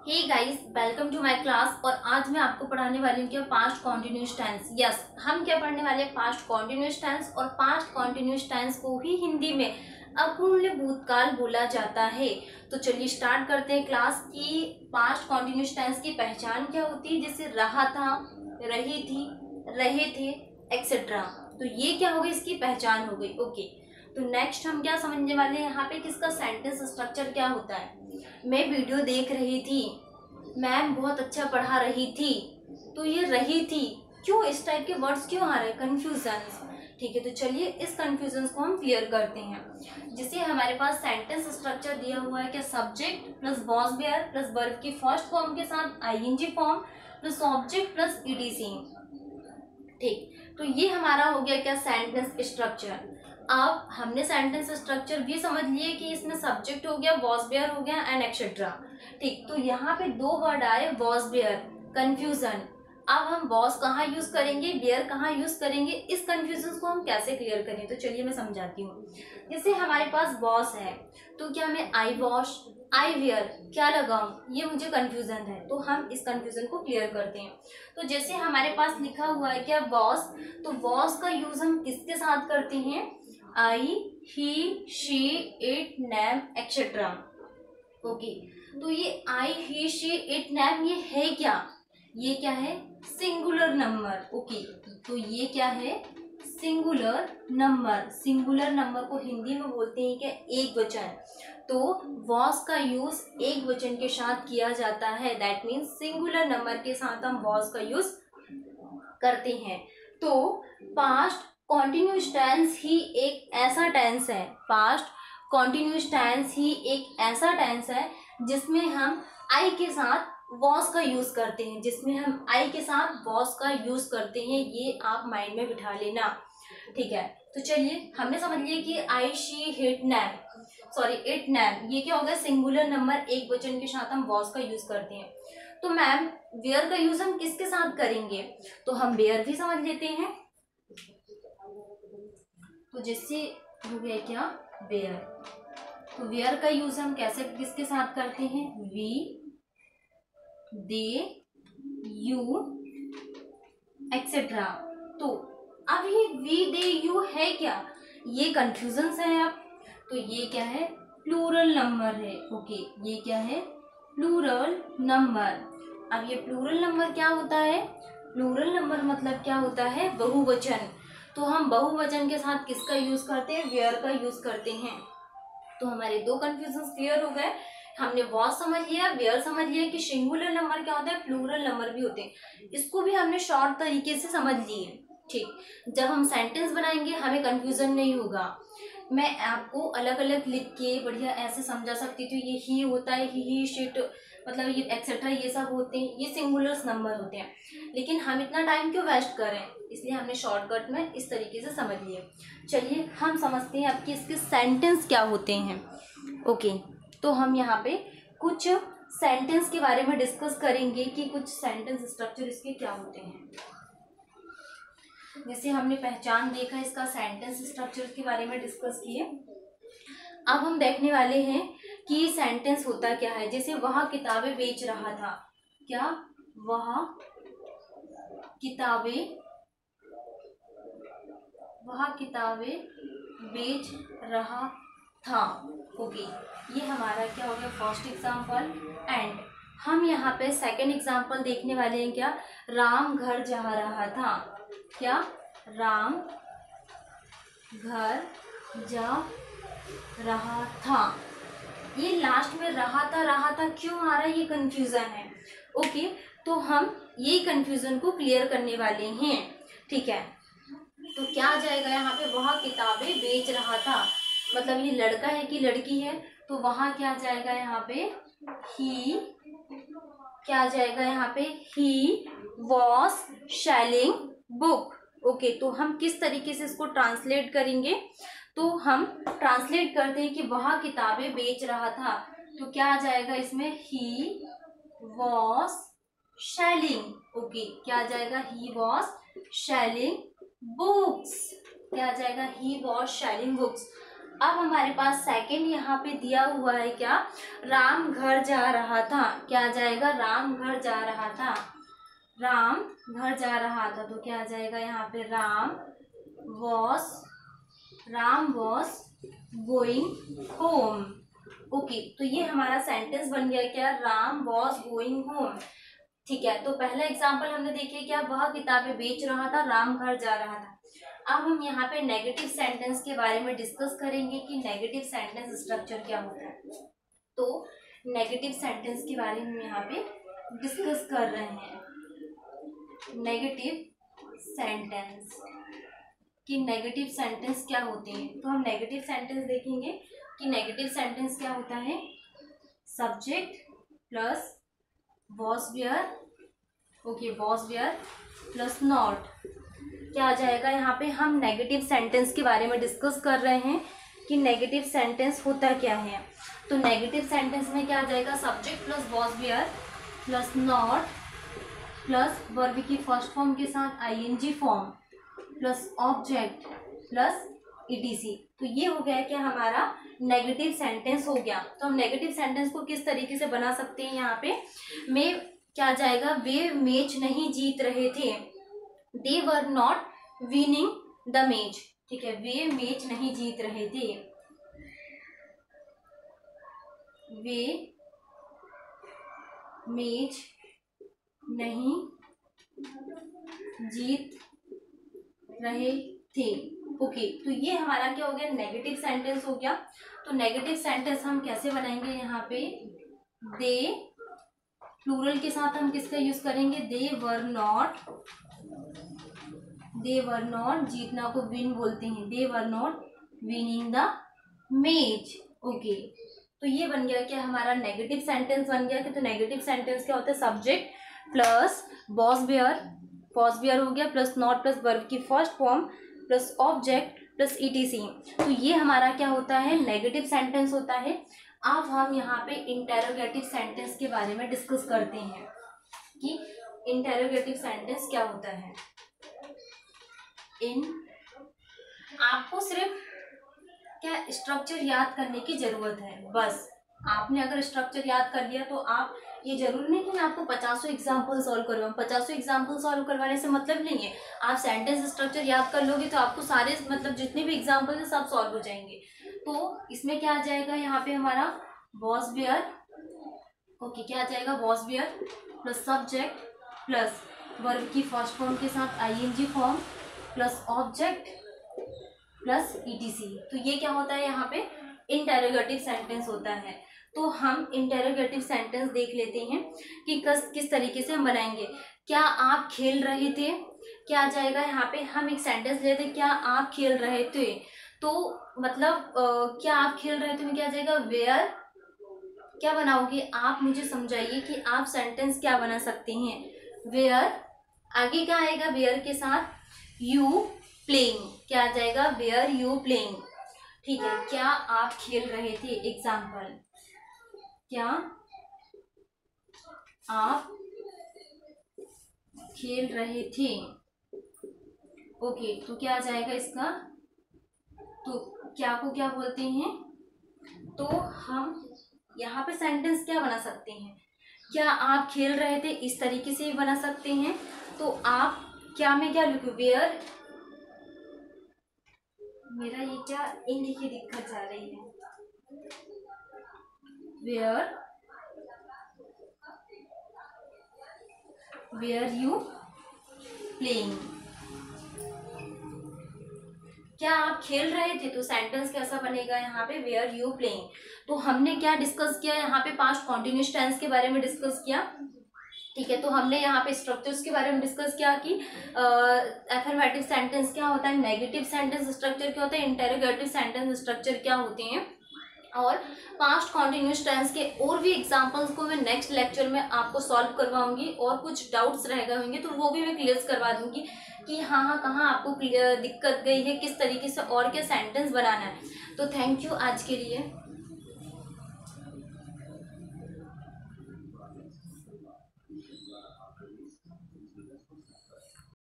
Hey guys, welcome to my class. और आज मैं आपको पढ़ाने वाली हूँ पास्ट कॉन्टिन्यूअस टेंस। यस, हम क्या पढ़ने वाले हैं? Past continuous tense. और पास्ट कॉन्टिन्यूअस टेंस को ही हिंदी में अपूर्ण भूतकाल बोला जाता है। तो चलिए स्टार्ट करते हैं क्लास की। पास्ट कॉन्टिन्यूअस टेंस की पहचान क्या होती है? जैसे रहा था, रही थी, रहे थे, एक्सेट्रा। तो ये क्या हो गई? इसकी पहचान हो गई। ओके, तो नेक्स्ट हम क्या समझने वाले हैं यहाँ पे? किसका सेंटेंस स्ट्रक्चर क्या होता है? मैं वीडियो देख रही थी, मैम बहुत अच्छा पढ़ा रही थी। तो ये रही थी, क्यों इस टाइप के वर्ड्स क्यों आ रहे हैं? कंफ्यूजन। ठीक है, तो चलिए इस कंफ्यूजन को हम क्लियर करते हैं। जिसे हमारे पास सेंटेंस स्ट्रक्चर दिया हुआ है क्या? Subject plus was were plus verb की फर्स्ट फॉर्म के साथ ING form plus object plus ETC. ठीक, तो ये हमारा हो गया क्या? Sentence structure. अब हमने सेंटेंस स्ट्रक्चर भी समझ लिए कि इसमें सब्जेक्ट हो गया, वॉज वेयर हो गया एंड एक्सेट्रा। ठीक, तो यहाँ पे दो वर्ड आए, वॉज वेयर, कंफ्यूजन। अब हम वॉज कहाँ यूज करेंगे, वेयर कहाँ यूज करेंगे, इस कंफ्यूजन को हम कैसे क्लियर करें? तो चलिए मैं समझाती हूँ। जैसे हमारे पास वॉश है, तो क्या मैं आई वॉश, आई वेयर क्या लगाऊं? ये मुझे कंफ्यूजन है, तो हम इस कंफ्यूजन को क्लियर करते हैं। तो जैसे हमारे पास लिखा हुआ है क्या? वॉश, तो वॉश का यूज हम किसके साथ करते हैं? I, he, she, it, name, etcetera. Okay, तो ये I, he, she, it, name ये है क्या? ये क्या है? Singular number. ओके, तो ये क्या है? Singular number. सिंगुलर नंबर को हिंदी में बोलते हैं क्या? एक वचन। तो वॉस का यूज एक वचन के साथ किया जाता है, दैट मीन्स सिंगुलर नंबर के साथ हम वॉस का यूज करते हैं। तो पास्ट कॉन्टिन्यूअस टेंस ही एक ऐसा टेंस है, पास्ट कॉन्टिन्यूअस टेंस ही एक ऐसा टेंस है जिसमें हम आई के साथ वॉस का यूज करते हैं, जिसमें हम आई के साथ वॉस का यूज करते हैं। ये आप माइंड में बिठा लेना। ठीक है, तो चलिए हमने समझ लिया कि I, she, hit, name, sorry it, name, ये क्या होगा? सिंगुलर नंबर एक वचन के साथ हम वॉस का यूज करते हैं। तो मैम वेयर का यूज हम किसके साथ करेंगे? तो हम वेयर भी समझ लेते हैं। तो जिससे हो गया क्या? वेयर। तो वेयर का यूज हम कैसे किसके साथ करते हैं? We, they, you, etcetera. तो अब ये वी, दे, यू है क्या? ये कंफ्यूजन है। अब तो ये क्या है? प्लूरल नंबर है। ओके, ये क्या है? Plural number. अब ये प्लूरल नंबर क्या होता है? प्लूरल नंबर मतलब क्या होता है? बहुवचन। तो हम बहुवचन के साथ किसका यूज करते हैं? वेयर का यूज करते हैं। तो हमारे दो कंफ्यूजन क्लियर हो गए। हमने वॉज समझ लिया, वेयर समझ लिया कि सिंगुलर नंबर क्या होता है, प्लूरल नंबर भी होते हैं। इसको भी हमने शॉर्ट तरीके से समझ लिए। ठीक, जब हम सेंटेंस बनाएंगे हमें कंफ्यूजन नहीं होगा। मैं आपको अलग अलग लिख के बढ़िया ऐसे समझा सकती थी। ये ही होता है, ही, शिट, मतलब ये एक्सेट्रा, ये सब होते हैं, ये सिंगुलर्स नंबर होते हैं। लेकिन हम इतना टाइम क्यों वेस्ट करें? इसलिए हमने शॉर्टकट में इस तरीके से समझ लिए। चलिए हम समझते हैं आपके इसके सेंटेंस क्या होते हैं। ओके, तो हम यहाँ पे कुछ सेंटेंस के बारे में डिस्कस करेंगे कि कुछ सेंटेंस स्ट्रक्चर इसके क्या होते हैं। जैसे हमने पहचान देखा, इसका सेंटेंस स्ट्रक्चर के बारे में डिस्कस किए। अब हम देखने वाले हैं कि सेंटेंस होता क्या है। जैसे वह किताबें बेच रहा था, क्या? वह किताबें बेच रहा था। ओके, ये हमारा क्या हो गया? First example. एंड हम यहाँ पे सेकंड एग्जाम्पल देखने वाले हैं क्या? राम घर जा रहा था, क्या? राम घर जा रहा था। ये लास्ट में रहा था क्यों आ रहा है? ये कंफ्यूजन है। ओके, तो हम ये कंफ्यूजन को क्लियर करने वाले हैं। ठीक है, तो क्या आ जाएगा यहाँ पे? वह किताबें बेच रहा था, मतलब ये लड़का है कि लड़की है? तो वहाँ क्या आ जाएगा यहाँ पे? ही। क्या आ जाएगा यहाँ पे? He was selling book. Okay, तो हम किस तरीके से इसको ट्रांसलेट करेंगे? तो हम ट्रांसलेट करते हैं कि वह किताबें बेच रहा था। तो क्या आ जाएगा इसमें? He was selling. ओके, क्या आ जाएगा? He was selling books. क्या आ जाएगा? He was selling books. अब हमारे पास सेकंड यहाँ पे दिया हुआ है क्या, राम घर जा रहा था। क्या आ जाएगा, राम घर जा रहा था, राम घर जा रहा था। तो क्या आ जाएगा यहाँ पे, Ram was going home. Okay, तो ये हमारा सेंटेंस बन गया क्या, राम वॉज गोइंग होम। ठीक है, तो पहला एग्जाम्पल हमने देखिए क्या, वह किताबें बेच रहा था, राम घर जा रहा था। अब हम यहाँ पे नेगेटिव सेंटेंस के बारे में डिस्कस करेंगे कि नेगेटिव सेंटेंस स्ट्रक्चर क्या होता है। तो नेगेटिव सेंटेंस के बारे में यहाँ पे डिस्कस कर रहे हैं। नेगेटिव सेंटेंस कि नेगेटिव सेंटेंस क्या होते हैं। तो हम नेगेटिव सेंटेंस देखेंगे कि नेगेटिव सेंटेंस क्या होता है, subject plus was were, okay, was were plus not. क्या आ जाएगा यहाँ पे, हम नेगेटिव सेंटेंस के बारे में डिस्कस कर रहे हैं कि नेगेटिव सेंटेंस होता क्या है। तो नेगेटिव सेंटेंस में क्या आ जाएगा, subject plus was were plus not plus verb की फर्स्ट फॉर्म के साथ ING form plus object plus ETC. तो ये हो गया क्या हमारा नेगेटिव सेंटेंस हो गया। तो हम नेगेटिव सेंटेंस को किस तरीके से बना सकते हैं, यहाँ पे में क्या जाएगा, वे मैच नहीं जीत रहे थे, they were not winning the match. ठीक है, वे मैच नहीं जीत रहे थे, वे मैच नहीं जीत रहे थे। ओके, तो ये हमारा क्या हो गया, नेगेटिव सेंटेंस हो गया। तो नेगेटिव सेंटेंस हम कैसे बनाएंगे, यहाँ पे दे प्लूरल के साथ हम किसका यूज करेंगे, दे वर नॉट, जीतना को विन बोलते हैं, they were not winning the match. Okay, तो ये बन गया क्या हमारा नेगेटिव सेंटेंस बन गया कि, तो नेगेटिव सेंटेंस क्या होता है, सब्जेक्ट प्लस वॉज वेयर हो गया प्लस नॉट प्लस वर्ब की first form plus object plus ETC. तो ये हमारा क्या होता है, नेगेटिव सेंटेंस होता है। अब हम यहाँ पे इंटेरोगेटिव सेंटेंस के बारे में डिस्कस करते हैं कि इंटेरोगेटिव सेंटेंस क्या होता है। आपको सिर्फ क्या स्ट्रक्चर याद करने की जरूरत है, बस आपने अगर स्ट्रक्चर याद कर लिया तो आप, ये जरूरी नहीं कि मैं आपको 50 एग्जाम्पल सॉल्व करवाऊँ। 50 एग्जाम्पल सॉल्व करवाने से मतलब नहीं है, आप सेंटेंस स्ट्रक्चर याद कर लोगे तो आपको सारे मतलब जितने भी एग्जाम्पल है सब सॉल्व हो जाएंगे। तो इसमें क्या आ जाएगा, यहाँ पे हमारा वॉज वेयर, ओके, क्या आ जाएगा, was were plus subject plus verb की फर्स्ट फॉर्म के साथ ING form plus object plus ETC. तो ये क्या होता है, यहाँ पे इंटेरोगेटिव सेंटेंस होता है। तो हम इंटेरोगेटिव सेंटेंस देख लेते हैं कि किस तरीके से हम बनाएंगे। क्या आप खेल रहे थे, क्या आ जाएगा यहाँ पे, हम एक सेंटेंस लेते हैं, क्या आप खेल रहे थे। तो मतलब क्या आप खेल रहे थे में क्या आ जाएगा, वेयर, क्या बनाओगे आप, मुझे समझाइए कि आप सेंटेंस क्या बना सकते हैं, वेयर, आगे क्या आएगा, वेयर के साथ यू प्लेइंग, क्या आ जाएगा, वेयर यू प्लेइंग। ठीक है, क्या आप खेल रहे थे, एग्जाम्पल, क्या आप खेल रहे थे। ओके, तो क्या आ जाएगा इसका, तो क्या को क्या बोलते हैं, तो हम यहाँ पे सेंटेंस क्या बना सकते हैं, क्या आप खेल रहे थे, इस तरीके से बना सकते हैं। तो आप क्या में क्या लिखो, वेयर, मेरा ये क्या इंग्लिश की दिक्कत जा रही है, वेयर यू प्लेइंग, क्या आप खेल रहे थे। तो सेंटेंस कैसा बनेगा यहाँ पे, वेयर यू प्लेइंग। तो हमने क्या डिस्कस किया यहाँ पे, पास्ट कॉन्टिन्यूस टेंस के बारे में डिस्कस किया। ठीक है, तो हमने यहाँ पे स्ट्रक्चर्स के बारे में डिस्कस किया कि एफर्मेटिव सेंटेंस क्या होता है, नेगेटिव सेंटेंस स्ट्रक्चर क्या होता है, इंटेरोगेटिव सेंटेंस स्ट्रक्चर क्या होते हैं, और पास्ट कॉन्टिन्यूस टेंस के और भी एग्जांपल्स को मैं नेक्स्ट लेक्चर में आपको सॉल्व करवाऊंगी, और कुछ डाउट्स रह गए होंगे तो वो भी मैं क्लियर करवा दूंगी कि हाँ कहाँ आपको दिक्कत गई है, किस तरीके से और क्या सेंटेंस बनाना है। तो थैंक यू आज के लिए।